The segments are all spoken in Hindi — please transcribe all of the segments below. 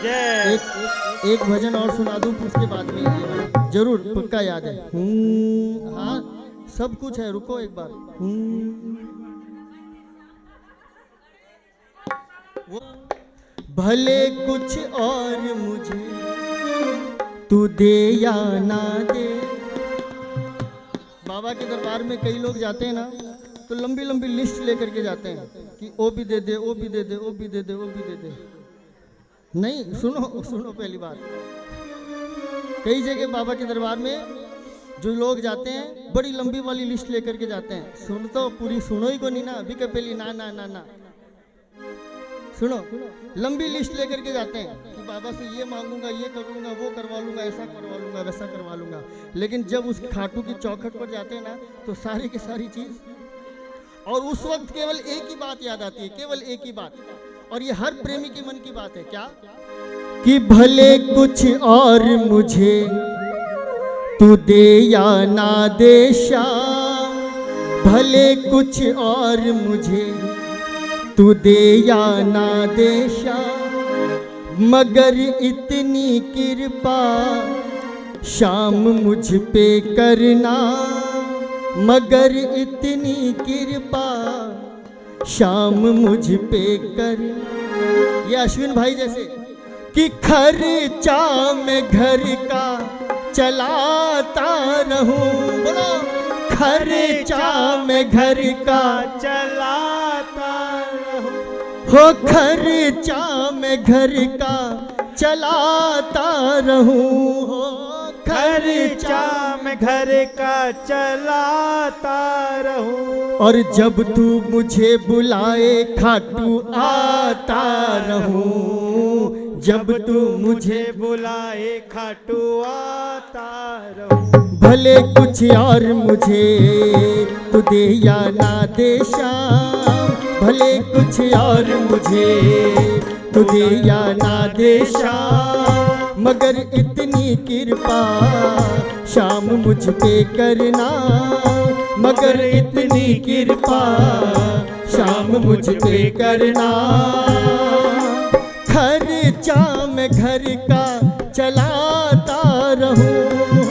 एक भजन और सुना दूं उसके बाद में ये जरूर पक्का याद है। हाँ सब कुछ है, रुको एक बार। भले कुछ और मुझे तू दे या ना दे। बाबा के दरबार में कई लोग जाते हैं ना तो लंबी लंबी लिस्ट लेकर के जाते हैं कि ओ भी दे दे, ओ भी दे दे, ओ भी दे दे, ओ भी दे दे। नहीं, सुनो सुनो, पहली बात, कई जगह बाबा के दरबार में जो लोग जाते हैं बड़ी लंबी वाली लिस्ट लेकर के जाते हैं। सुन तो पूरी सुनो ही को नहीं ना, अभी के पहली ना ना ना ना सुनो, लंबी लिस्ट लेकर के जाते हैं कि बाबा से ये मांगूंगा, ये कर लूंगा, वो करवा लूंगा, ऐसा करवा लूंगा, वैसा करवा लूंगा। लेकिन जब उस खाटू की चौखट पर जाते हैं ना तो सारी की सारी चीज, और उस वक्त केवल एक ही बात याद आती है, केवल एक ही बात, और ये हर प्रेमी के मन की बात है। क्या? कि भले कुछ और मुझे तू दे या ना दे श्याम, भले कुछ और मुझे तू दे या ना दे श्याम, मगर इतनी कृपा शाम मुझ पे करना, मगर इतनी कृपा शाम मुझ पे करना। ये अश्विन भाई जैसे कि खर्चा मैं घर का चलाता रहूं, बोलो खर्चा मैं घर का चलाता रहूं, हो खर्चा मैं घर का चलाता रहूं, हो खर्चा मैं घर का चलाता रहूं, और जब तू मुझे बुलाए खाटू आता रहूं, जब तू मुझे बुलाए खाटू आता रहूं। भले कुछ और मुझे तू दे या ना दे श्याम, भले कुछ और मुझे तू दे या ना दे श्याम, मगर इतनी कृपा शाम मुझ पे करना, मगर इतनी कृपा शाम मुझ पे करना। खर्चा मैं घर का चलाता रहूं,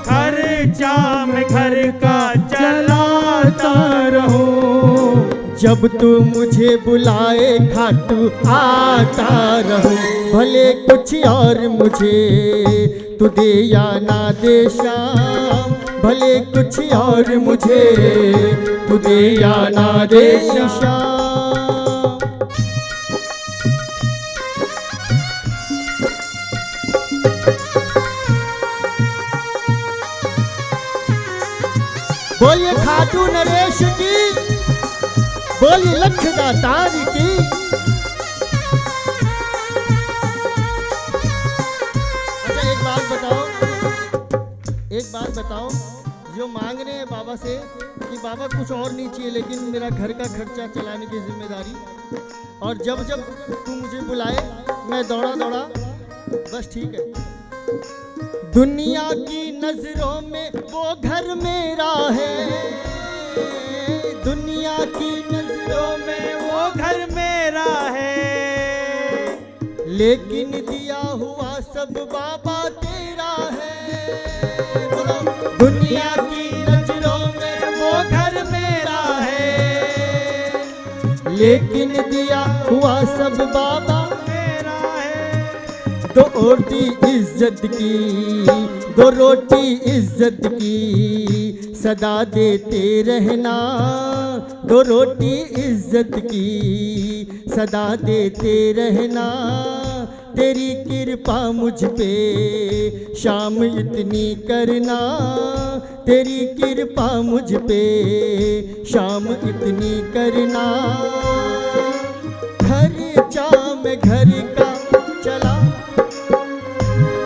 खर्चा मैं घर का चलाता रहूं, जब तू मुझे बुलाए खाटू आता रहूं, भले कुछ और मुझे तू दे या ना दे श्याम, भले कुछ और मुझे तू दे या ना दे श्याम। बोलिए खाटू नरेश की, बोलिए लख दातार की। अच्छा एक बात बताओ, जो मांग रहे हैं बाबा से कि बाबा कुछ और नहीं चाहिए लेकिन मेरा घर का खर्चा चलाने की जिम्मेदारी, और जब जब तू मुझे बुलाए मैं दौड़ा दौड़ा, बस ठीक है। दुनिया की नजरों में वो घर मेरा है, दुनिया की नजरों में वो घर मेरा है, लेकिन दिया हुआ सब बाबा तेरा है। बोलो दुनिया की नजरों में वो घर मेरा है, लेकिन दिया हुआ सब बाबा मेरा है। दो रोटी इज्जत की, दो रोटी इज्जत की सदा देते रहना, दो रोटी इज्जत की सदा देते रहना। तेरी कृपा मुझ पे शाम इतनी करना, तेरी कृपा मुझ पे शाम इतनी करना। खर्चा मैं घर का चला,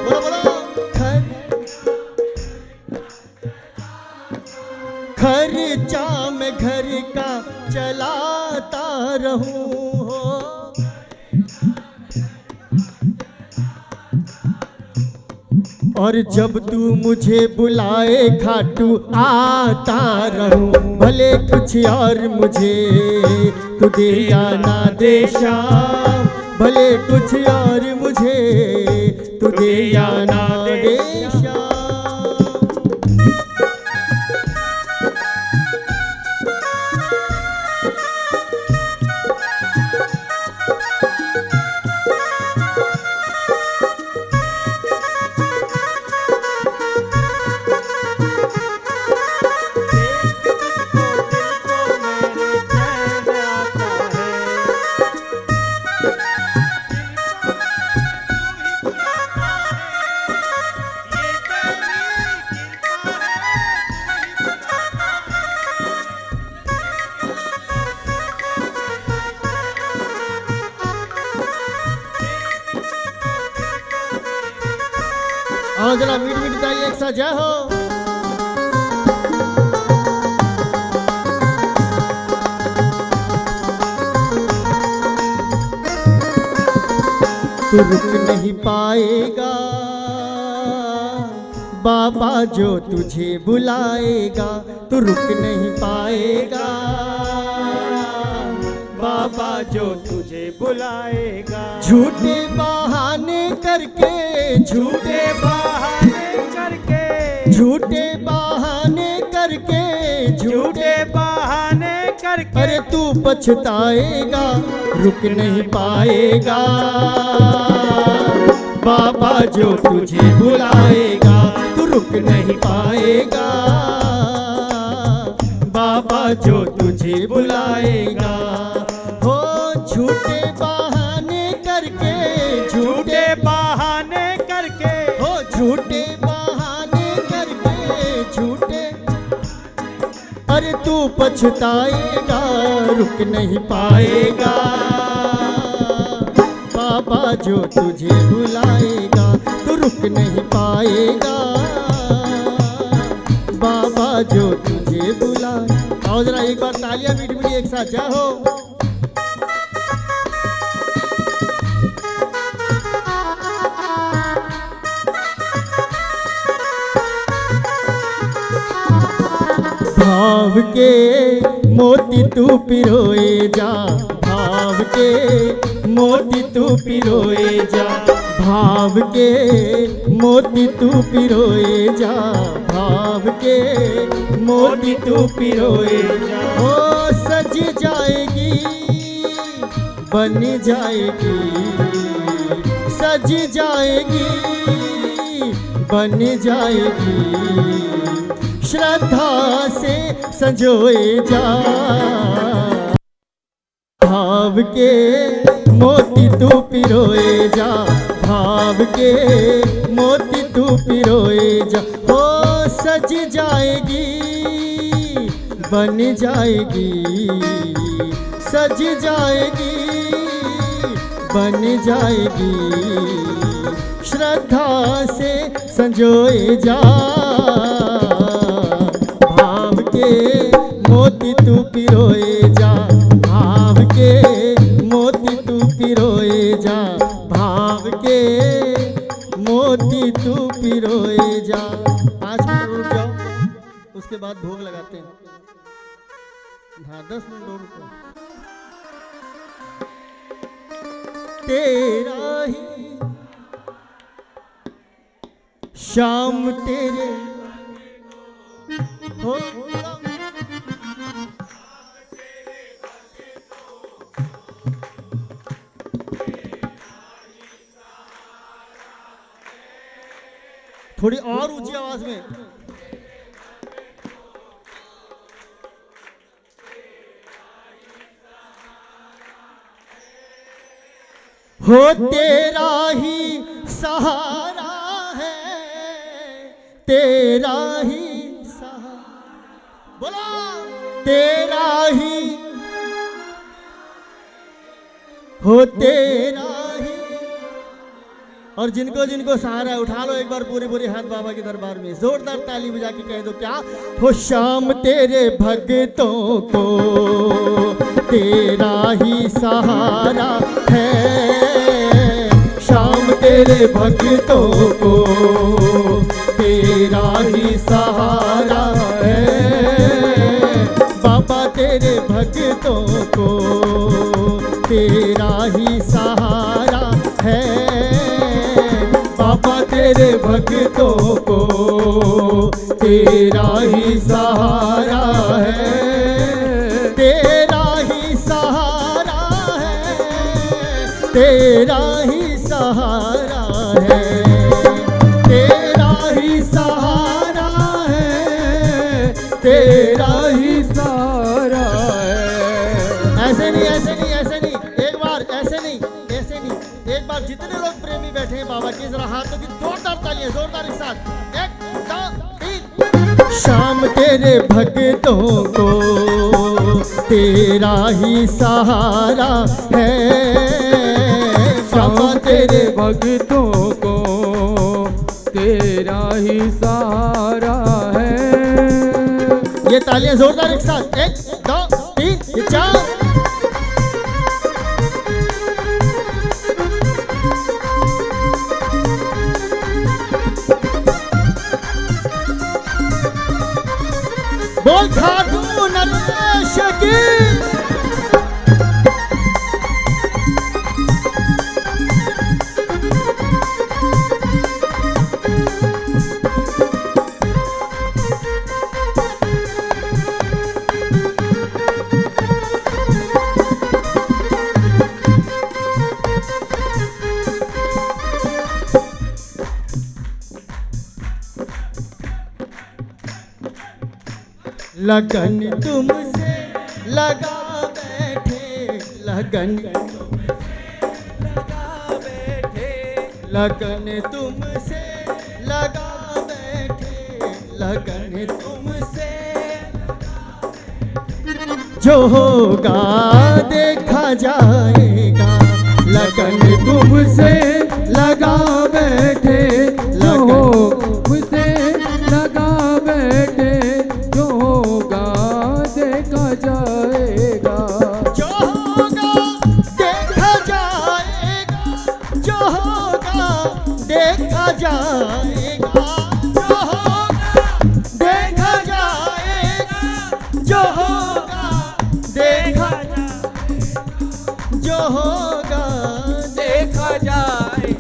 बोलो बोलो खर्चा मैं घर का चलाता रहूं, और जब तू मुझे बुलाए खाटू आता रहूं, भले कुछ और मुझे तू दे या ना दे श्याम, भले कुछ और मुझे आओ जरा मीठ मीठ ताली एक साथ जय हो। तू रुक नहीं पाएगा बाबा जो तुझे बुलाएगा, तू रुक नहीं पाएगा बाबा जो तुझे बुलाएगा। झूठे बहाने करके, झूठे बहाने करके, झूठे बहाने करके, झूठे बहाने करके, अरे तू पछताएगा, रुक नहीं पाएगा बाबा जो तुझे बुलाएगा, तू रुक नहीं पाएगा बाबा जो तुझे बुलाएगा। हो झूठे बहाने करके, झूठे बहाने करके, हो झूठे बहाने करके, झूठे, अरे तू पछताएगा, रुक नहीं पाएगा बाबा जो तुझे बुलाएगा, तू रुक नहीं पाएगा बाबा जो तुझे बुलाए। आओ जरा एक बार तालियां मीठी मीठी एक साथ जय हो। भाव के मोती तू पिरोए जा, भाव के मोती तू पिरोए जा, भाव के मोती तू पिरोए जा, भाव के मोती तू पिरोए जा। हो सज जाएगी बन जाएगी, सज जाएगी बन जाएगी, श्रद्धा से संजोए जा। भाव के मोती तू पिरोए जा, भाव के मोती तू पिरोए जा। हो सज जाएगी बन जाएगी, सज जाएगी बन जाएगी, श्रद्धा से संजोए जा। भाव के मोती तू पिरोए जा, भाव के मोती तू पिरोए जा, भाव के मोती तू पिरोए जा। 5 मिनट रुक जाओ, उसके बाद भोग लगाते हैं। हाँ 10 मिनट और रुको। तेरा ही शाम तेरे हो, थोड़ी और ऊंची आवाज में। हो तेरा ही सहारा है, तेरा ही सहारा, बोला तेरा ही, हो तेरा ही। और जिनको जिनको सहारा है उठा लो एक बार पूरे पूरे हाथ बाबा के दरबार में, जोरदार ताली बजा के कह दो क्या, हो शाम तेरे भक्तों को तेरा ही सहारा है, शाम तेरे भक्तों को तेरा ही सहारा है, बाबा तेरे भक्तों को तेरा ही सहारा है, बाबा तेरे भक्तों को तेरा ही सहारा है, तेरा ही सहारा है, तेरा ही सहारा है, तेरा ही सहारा है, तेरा ही सहारा है। ऐसे नहीं ऐसे नहीं ऐसे नहीं, एक बार ऐसे नहीं ऐसे नहीं, एक बार जितने लोग प्रेमी बैठे हैं बाबा के जरा हाथों की जोरदार तालियां, जोरदार एक साथ, 1 2 3। शाम तेरे भक्तों को तेरा ही सहारा है, शाम तेरे भक्तों को तेरा ही सहारा है। ये तालियां जोरदार एक साथ, 1 2 3 4। बोल खाटू नरेश की। लगन तुमसे लगा बैठे, लगन लगन तुमसे लगा बैठे, लगन तुमसे जो होगा देखा जाएगा। लगन तुमसे लगा बैठे, लगन मुझसे लगा बैठे, जो होगा देखा जाएगा। जो होगा देखा जाएगा, जो होगा देखा जाएगा, जो होगा देखा जाएगा, जो होगा देखा जाएगा, जो होगा देखा जाए।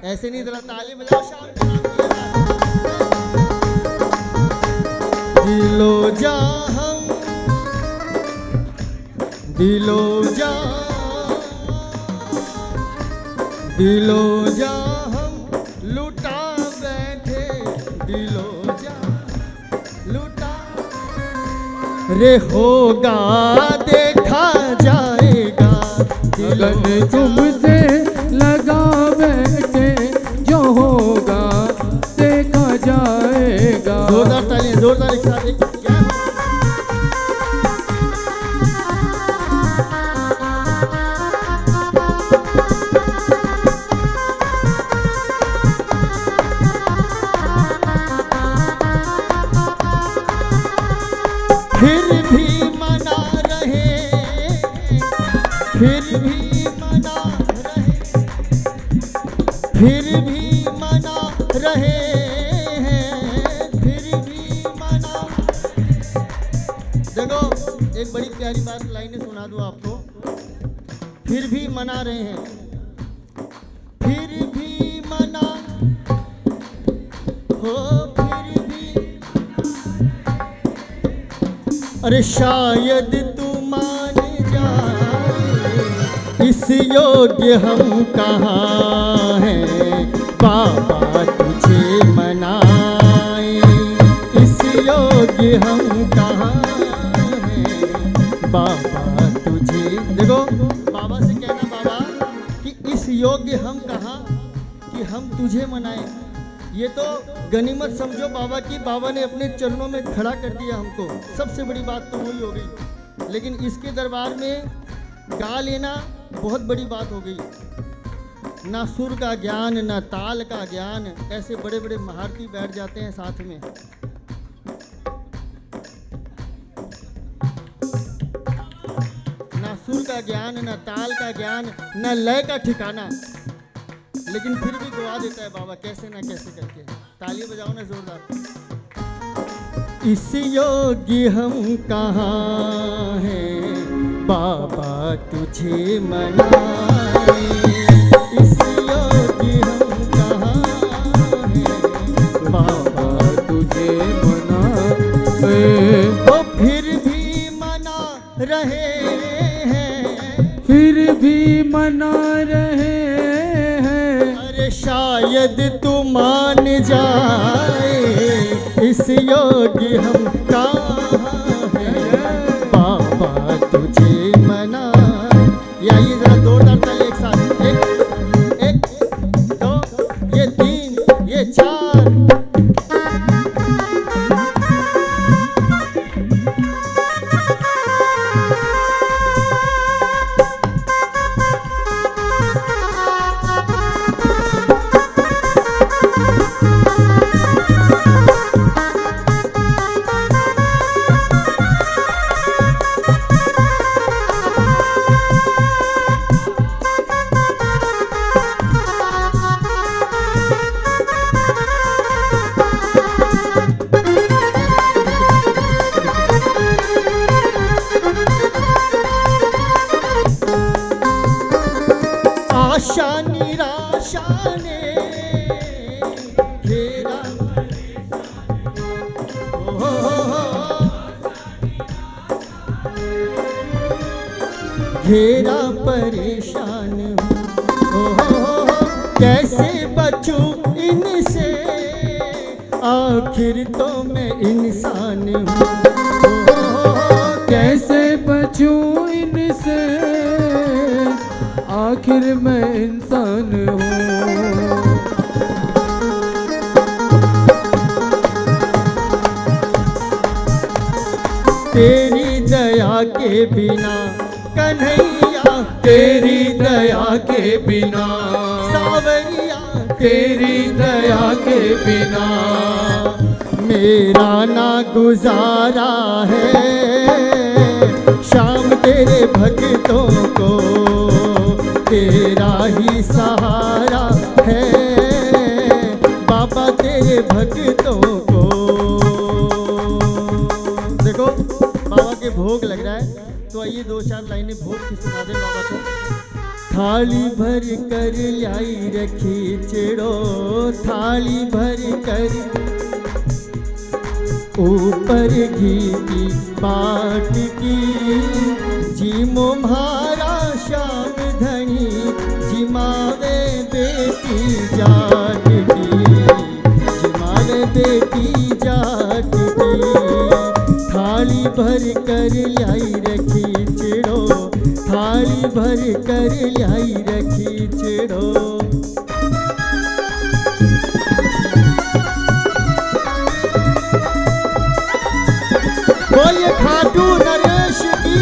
ऐसे नहीं, जरा ताली बजाओ शाम के दिलो जा हम, दिलो जा, दिलो जा हम लुटा बैठे, दिलो जा लुटा रे होगा देखा जाएगा। लगन तुमसे लगा बैठे, जो होगा देखा जाएगा। जोरदार तालियां, जोरदार एक साथ एक फिर भी मना रहे, फिर भी मना रहे, फिर भी मना रहे हैं, फिर भी मना। देखो एक बड़ी प्यारी बात लाइनें सुना दूं आपको। फिर भी मना रहे हैं, फिर भी मना हो, फिर भी। अरे शायद तू मान जाए, इस योग्य हम कहाँ हैं, बाबा तुझे मनाए। इस योग्य हम कहाँ हैं, बाबा तुझे। देखो बाबा से कहना, बाबा कि इस योग्य हम कहाँ कि हम तुझे मनाएं। ये तो गनीमत समझो बाबा की, बाबा ने अपने चरणों में खड़ा कर दिया हमको। सबसे बड़ी बात तो वही हो गई। लेकिन इसके दरबार में गा लेना बहुत बड़ी बात हो गई। ना सुर का ज्ञान, ना ताल का ज्ञान, ऐसे बड़े बड़े महारथी बैठ जाते हैं साथ में। ना सुर का ज्ञान, ना ताल का ज्ञान, ना लय का ठिकाना, लेकिन फिर भी गवा देता है बाबा कैसे ना कैसे करके। ताली बजाओ ना जोरदार। इस योग्य हम कहाँ हैं, बाबा तुझे मनाए। इस योग्य हम कहाँ हैं, बाबा तुझे मनाए। वो फिर भी मना रहे हैं, फिर भी मना रहे हैं। अरे शायद तू मान जाए, इस योग्य हम कहाँ हैं, बाबा तुझे मना। या ये जरा जोरदार ताली एक साथ। एक दो, ये तीन, ये चार। आशा ने घेरा, घेरा परेशान हूँ, कैसे बचूं इनसे, आखिर तो मैं इंसान हूँ। कैसे बचूं इनसे, आखिर मैं इंसान हूँ। तेरी दया के बिना कन्हैया, तेरी दया के बिना सावरिया, तेरी दया के बिना मेरा ना गुजारा है, शाम तेरे भक्तों को तेरा ही सहारा है, बाबा तेरे भक्तों को। देखो बाबा के भोग लग रहा है, तो आइए दो चार लाइनें भोग की सुना दे बाबा को। थाली भर कर लाई रखी चिड़ो, थाली भर कर ऊपर घी की बाट की, जी मुम्हारा श्याम धनी, जिमावे बेटी जाट की, जिमावे बेटी जाट की। थाली भर कर लाई रखी चिड़ो, थाली भर कर लाई रखी चिड़ो। बोलिए खाटू नरेश की।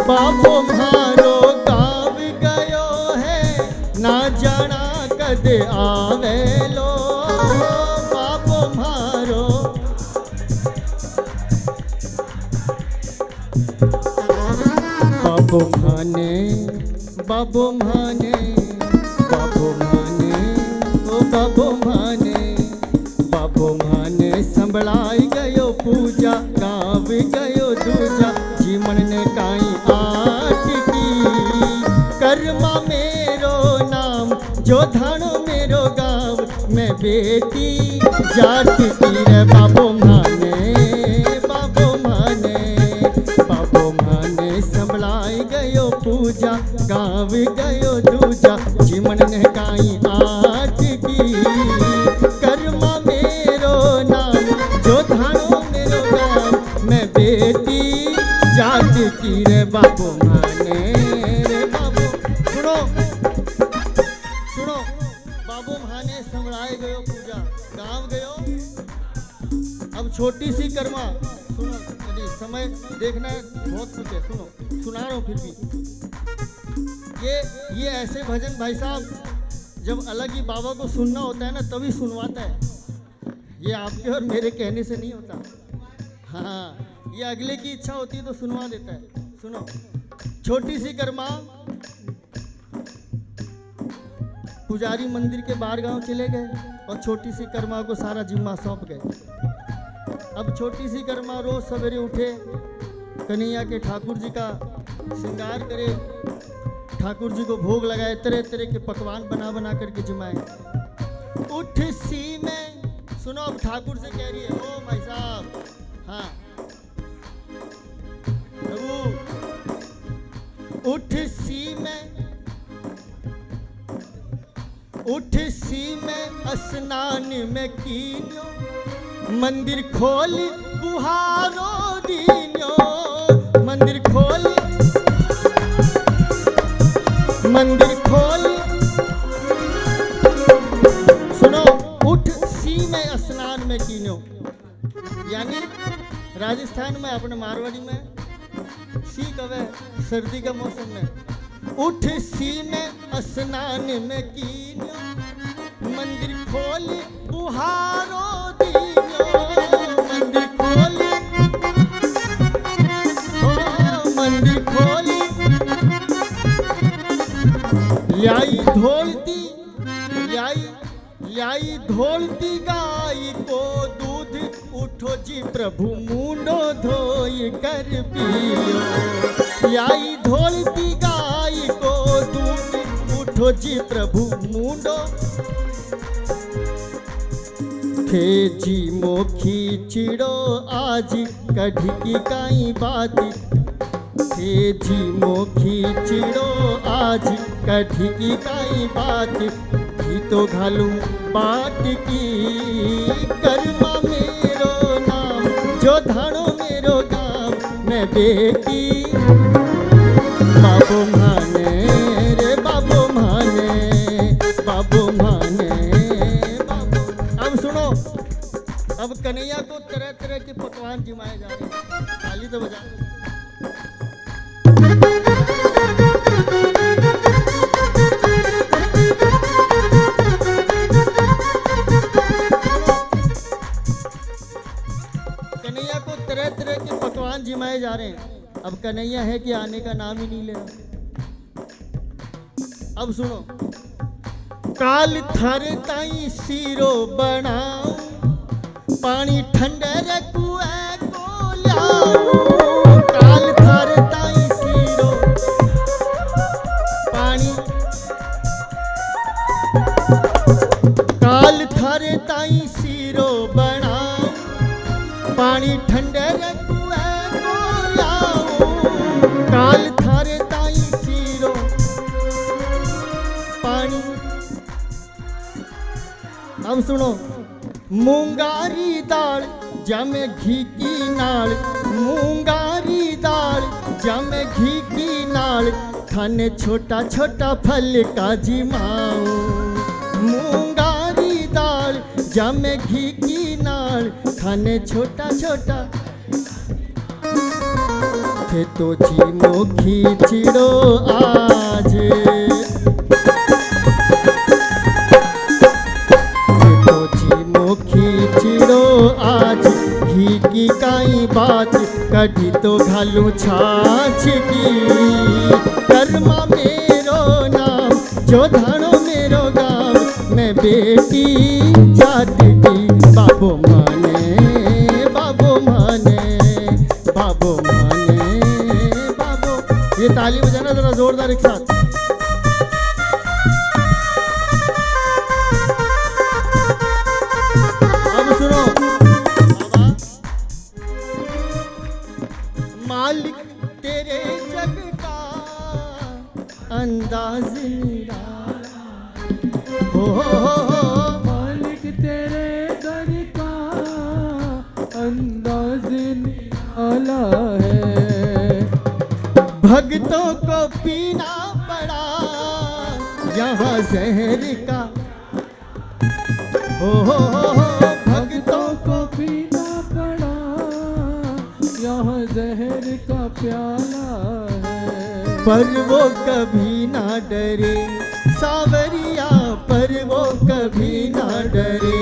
बाबो म्हारो गाँव गयो है, ना जाना कद आवे लो, बाबो म्हारो। बाबो म्हाने, बाबो म्हाने, बाबो म्हाने, ओ बाबो म्हाने, बाबो म्हाने संभळाई गयो पूजा, गाँव गयो दूजा, जीवन ने काई आट की, कर्मा मेरो नाम जो धानो मेरो गाँव, मैं बेटी जाट की रे बाबो म्हाने, बाबो म्हाने, बाबो म्हाने संभळाई गयो पूजा, गाँव गयो दूजा, जीवन ने काई आट की, कर्मा मेरो नाम जो धानो मेरो गाँव, मैं बेटी जाट की रे बाबो म्हाने रे बाबो। सुनो सुनो, बाबो म्हाने संभळाए गयो पूजा, गाँव गयो। अब छोटी सी कर्मा, सुनो यदि समय देखना है बहुत कुछ है, सुनो सुना रहा हूँ फिर भी। ये ऐसे भजन भाई साहब जब अलग ही बाबा को सुनना होता है ना तभी सुनवाता है, ये आपके और मेरे कहने से नहीं होता। हाँ, ये अगले की इच्छा होती है तो सुनवा देता है। सुनो, छोटी सी कर्मा पुजारी मंदिर के बाहर गांव चले गए और छोटी सी कर्मा को सारा जिम्मा सौंप गए। अब छोटी सी कर्मा रोज सवेरे उठे, कन्हैया के ठाकुर जी का श्रृंगार करे, ठाकुर जी को भोग लगाए, तरह तरह के पकवान बना बना करके जिमाए। उठ सी में, सुनो अब ठाकुर से कह रही है, ओ भाई साहब, हाँ प्रभु, उठ सी में, उठ सी में स्नान में कीन्यो, मंदिर खोल बुहारो दीन्यो, मंदिर खोल, मंदिर खोल। सुनो, उठ सी में स्नान में कीन्यो, यानी राजस्थान में अपने मारवाड़ी में सी कवे सर्दी का मौसम में, उठ सी में स्नान में कीन्यो, मंदिर खोल बुहारो दीन्यो, मंदिर खोल धोलती ल्याई ल्याई धोलती गाय को दूध, उठो जी प्रभु मुंडो धोई कर पियो। ल्याई धोलती गाय को दूध, उठो जी प्रभु मुंडो। थे जी मोखी चिड़ो आज कढ़ी की काई बात, थे जी मोखी चिड़ो आज कढ़ी की काई बात। ही तो घालू बाट की कर्मा मेरो नाम, जो धाणो मेरो गाम मैं बेटी। बाबू माने रे बाबू माने, बाबू माने बाबू। अब सुनो, अब कन्हैया को तरह तरह के पकवान जिमाए जा रहे हैं। ताली तो बजा। कन्हैया को तरह तरह के पकवान जिमाए जा रहे हैं। अब कन्हैया है कि आने का नाम ही नहीं ले रहा। अब सुनो, काल थारे ताई सीरो बनाओ, पानी ठंडे कुएं को लाओ। काल थारे ताई सीरो पानी, काल थारे ताई सीरो बनाओ, पानी ठंडे कुएं को लाओ। काल थारे ताई सीरो पानी। अब सुनो, मूंगारी दाल जमे घी की नाल, मूंगारी दाल जमे घी की नाल, खाने छोटा छोटा फल का जिमाऊं। मूंगारी दाल जमे घी की नाल, खाने छोटा छोटा। थे तो जी मोखी चिड़ो आज, चिड़ो आज घी की काई बात, कढ़ी तो घालू छाछ की। कर्मा मेरो नाम, जो धाणो मेरो गाम मैं बेटी जात की। बाबू माने बाबू माने, बाबू माने बाबू। ये ताली बजाना जरा जोरदार एक साथ। मालिक तेरे जग का अंदाज निराला, हो मालिक तेरे दर का अंदाज निराला है। भक्तों को पीना पड़ा यहाँ जहर का, हो भक्तों को पीना पड़ा यहाँ जहर का प्याला है। पर वो कभी ना डरे सावरिया, पर वो कभी ना डरे,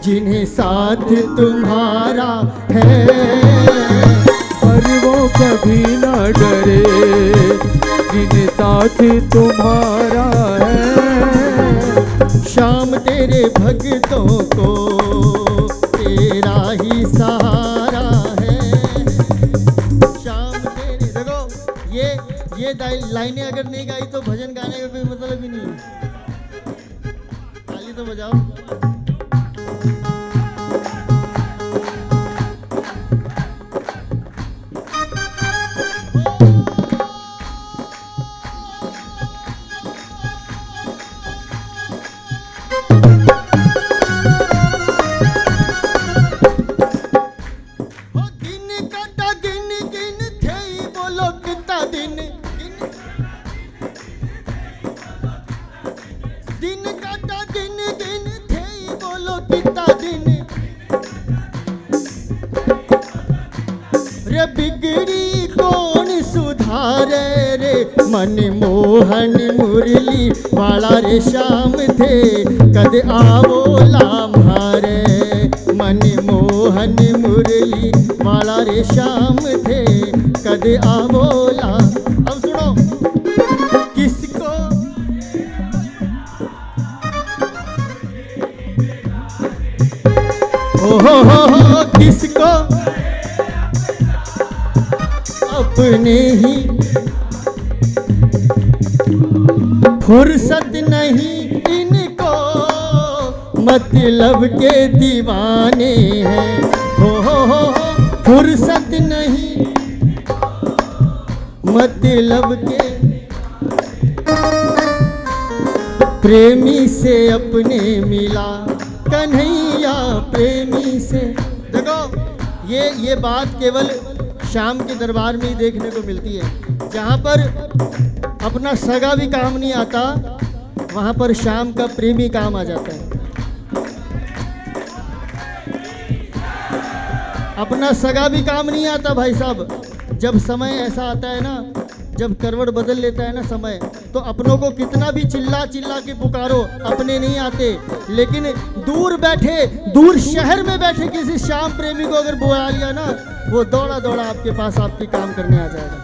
जिन्हें साथ तुम्हारा है। पर वो कभी ना डरे, जिन्हें साथ तुम्हारा है। शाम तेरे भक्तों को तेरा ही सहारा है। शाम तेरे, देखो ये लाइनें अगर नहीं गाई तो भजन गाने का कोई मतलब ही नहीं है। ताली तो बजाओ। दिन काटा दिन दिन थे बोलो कितना दिन। रे बिगड़ी कौन सुधारे रे, मनमोहन मुरली वाला रे श्याम थे कद आवोला म्हारे। मनमोहन मुरली वाला रे श्याम थे कद आवोला। अब सुनो, किसको हो किसको अपने ही फुर्सत नहीं इनको मतलब के दीवाने हैं। हो फुर्सत नहीं मतलब के प्रेमी से अपने मिला कन्हैया प्रेमी से। देखो ये बात केवल शाम के दरबार में ही देखने को मिलती है। जहाँ पर अपना सगा भी काम नहीं आता वहाँ पर शाम का प्रेमी काम आ जाता है। अपना सगा भी काम नहीं आता भाई साहब। जब समय ऐसा आता है ना, जब करवट बदल लेता है ना समय, तो अपनों को कितना भी चिल्ला चिल्ला के पुकारो अपने नहीं आते। लेकिन दूर बैठे, दूर शहर में बैठे किसी श्याम प्रेमी को अगर बुला लिया ना, वो दौड़ा दौड़ा आपके पास आपके काम करने आ जाएगा।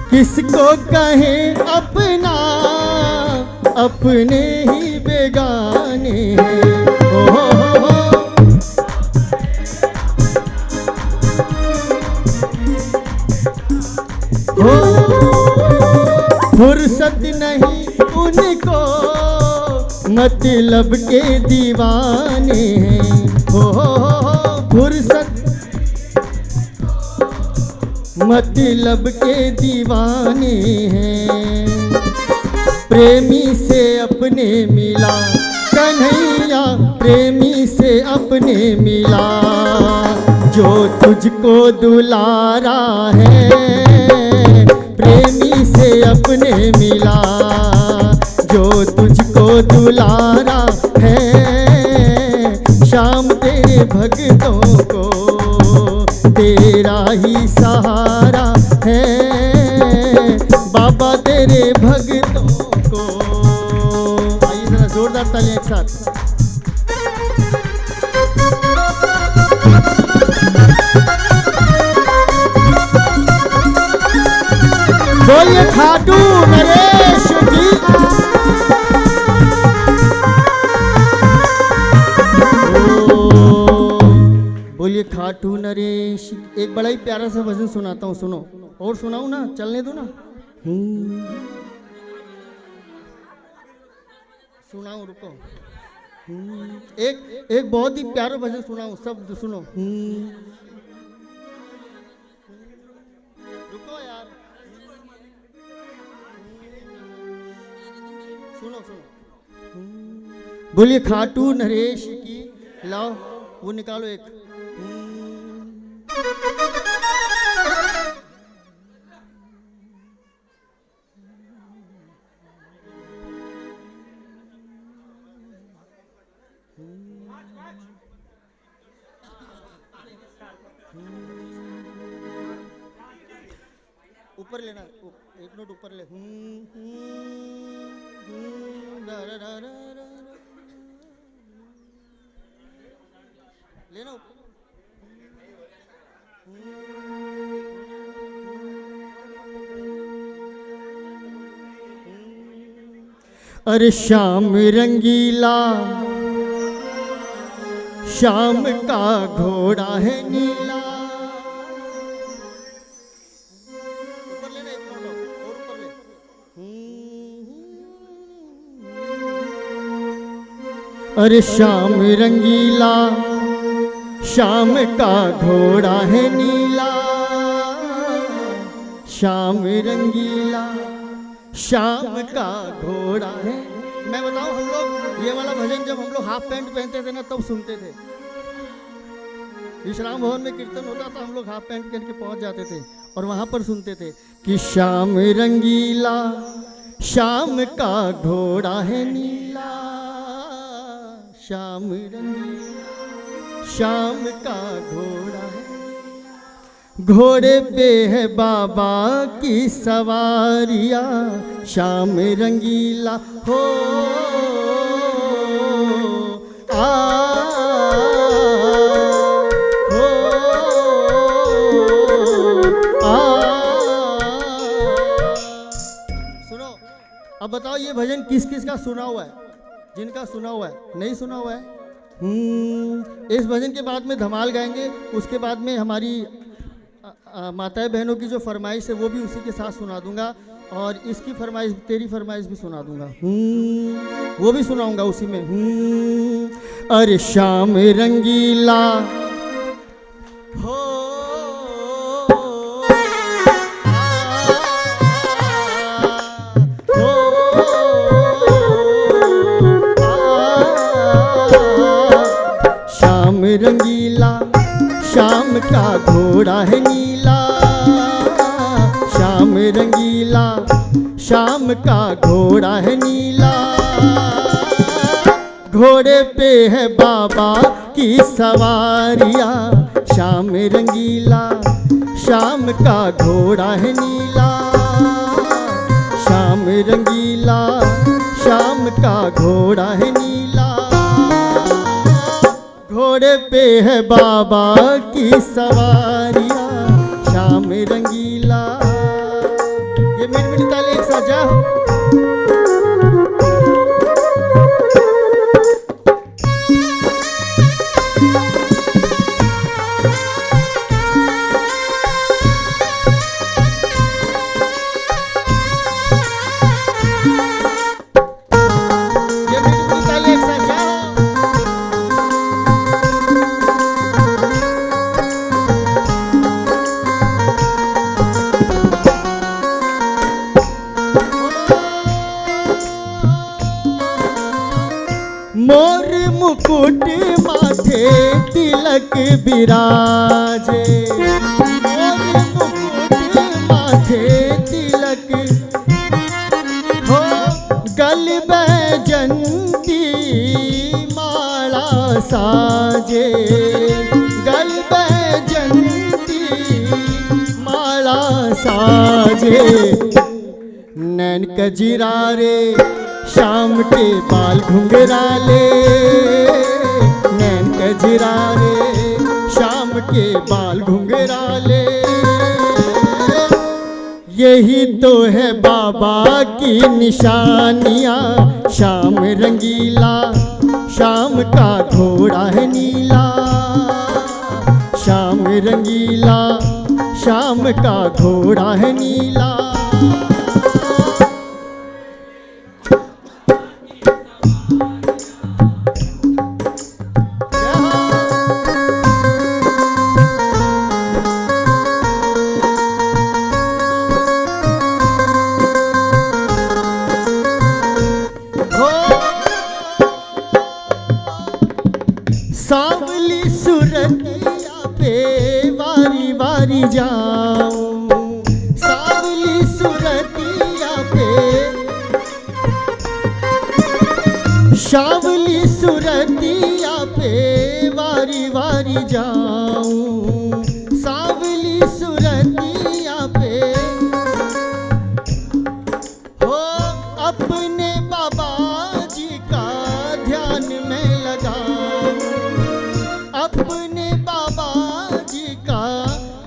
किसको कहें अपना अपने ही बेगाने हैं। हो फुर्सत नहीं उनको मतलब के दीवाने हैं। हो फुर्सत मतलब के दीवाने हैं। प्रेमी से अपने मिला कन्हैया प्रेमी से अपने मिला। जो तुझको दुलारा है प्रेमी से अपने मिला। जो तुझको दुलारा है शाम तेरे भक्तों को तेरा ही सहारा है। बाबा तेरे भक्तों को। आइए जरा जोरदार तालियां एक साथ। बोलिए खाटू नरेश की। बोलिए खाटू नरेश। एक बड़ा ही प्यारा सा भजन सुनाता हूँ, सुनो। और सुनाऊँ ना, चलने दो ना। सुनाऊँ, रुको। एक बहुत ही प्यारा भजन सुनाऊँ, सब सुनो। रुको यार, सुनो सुनो। बोलिए खाटू नरेश की। लाओ वो निकालो एक। ऊपर लेना, एक नोट ऊपर ले। लेना ऊपर। अरे शाम रंगीला शाम का घोड़ा है नीला। ऊपर लेना, एक नोट और ऊपर ले। अरे शाम रंगीला शाम का घोड़ा है नीला। शाम रंगीला शाम का घोड़ा है। मैं बताऊं, हम लोग ये वाला भजन जब हम लोग हाफ पैंट पहनते थे ना तब सुनते थे। विश्राम भवन में कीर्तन होता था, हम लोग हाफ पैंट पहन के पहुंच जाते थे और वहां पर सुनते थे कि शाम रंगीला शाम का घोड़ा है नीला। शाम रंगीला शाम का घोड़ा है। घोड़े पे है बाबा की सवारिया। शाम रंगीला हो आ हो आ। सुनो, अब बताओ ये भजन किस किस का सुना हुआ है? जिनका सुना हुआ है, नहीं सुना हुआ है इस भजन के बाद में धमाल गाएंगे, उसके बाद में हमारी माताएं बहनों की जो फरमाइश है वो भी उसी के साथ सुना दूंगा, और इसकी फरमाइश, तेरी फरमाइश भी सुना दूंगा, वो भी सुनाऊंगा उसी में। अरे शाम रंगीला हो शाम रंगीला, शाम का घोड़ा है नीला, शाम रंगीला, शाम का घोड़ा है नीला, घोड़े पे है बाबा की सवारिया, शाम रंगीला, शाम का घोड़ा है नीला, शाम रंगीला, शाम का घोड़ा है नीला, घोड़े पे है बाबा की सवारिया, शाम रंगीला। ये मीठ मीठी ताली एक साथ जाओ। ये मीठी मीठी ताली एक साथ जाओ। मोर मुकुट माथे तिलक बिराजे, मोर मुकुट माथे तिलक हो, गल बैजंती माला साजे, गल बैजंती माला साजे, नैन कजरारे शाम के बाल घुंघराले, नैन कजरारे शाम के बाल घुंघराले, यही तो है बाबा की निशानियाँ, शाम रंगीला, शाम का घोड़ा है नीला, शाम रंगीला, शाम का घोड़ा है नीला। सांवली सुरतिया पे वारी वारी जाऊं, सांवली सुरतिया पे, सांवली सुरतिया पे वारी वारी जाऊं, सांवली सुरतिया पे हो, अपने बाबा जी का ध्यान में लगाऊं, अपने बाबा जी का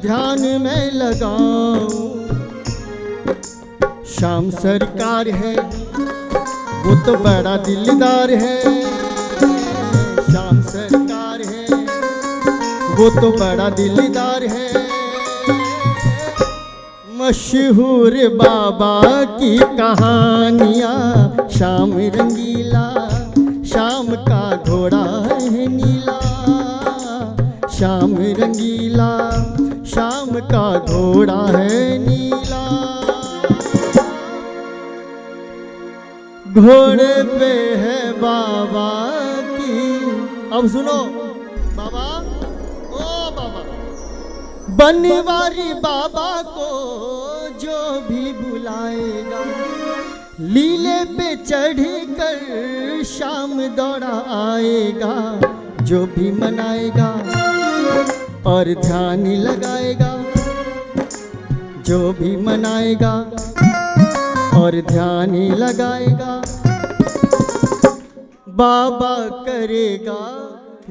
ध्यान में लगाऊं, श्याम सरकार है वो तो बड़ा दिलदार है, श्याम सरकार है वो तो बड़ा दिलदार है, मशहूर बाबा की कहानियाँ, श्याम रंगीला, शाम का घोड़ा है नीला, श्याम रंगीला, शाम का घोड़ा है नीला, घोड़े पे है बाबा की। अब सुनो बाबा, ओ बाबा, बनवारी बाबा को जो भी बुलाएगा, लीले पे चढ़ कर शाम दौड़ा आएगा, जो भी मनाएगा और ध्यान लगाएगा, जो भी मनाएगा और ध्यान लगाएगा, बाबा करेगा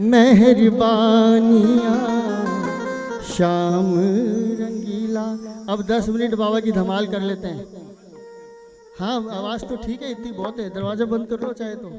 मेहरबानियाँ, शाम रंगीला। अब 10 मिनट बाबा की धमाल कर लेते हैं। हाँ, आवाज़ तो ठीक है, इतनी बहुत है, दरवाज़ा बंद कर लो चाहे तो।